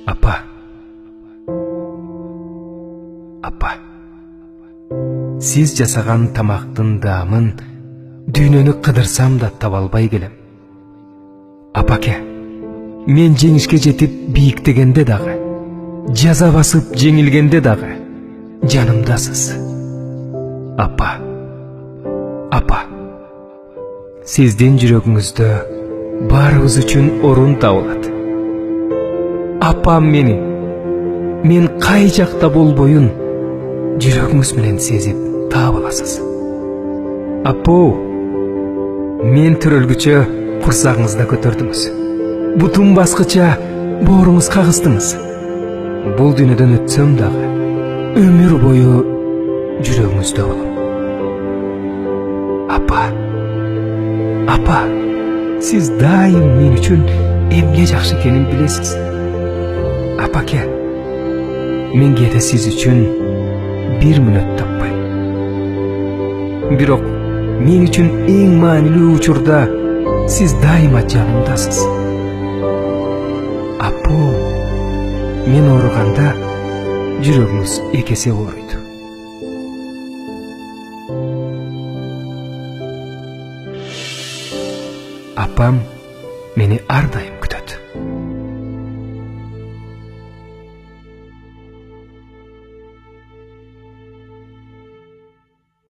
Апа. Апа. Сиз жасаган тамактын даамын дүйнөнү кыдырсам да таба албай келем. Апаке, мен жеңишке жетип бийиктегенде дагы, жаза басып жеңилгенде дагы жанымдасыз. Апа. Апа. Сиздин жүрөгүңүздө баарыбыз үчүн орун табылат. Апам мен кай жакта болбоюн жүрөгүңүз менен сезип таап аласыз. Апо, мен төрөлгүчө курсагыңызда көтөрдүңүз. Бутум баскыча бооруңуз кагыздыңыз. Бул дүйнөдөн өтсөм дагы өмүр бою жүрөгүңүздө болом. Апа. Апа, сиз дайым мен үчүн эмне жакшы экенин билесиз. Апаке, мен кээде сиз үчүн бир мүнөт таппайм. Бирок мен үчүн эң маанилүү учурда сиз дайыма жанымдасыз. Апо, мен ооруганда жүрөгүңүз эки эсе ооруйт. Апам мени ар дайым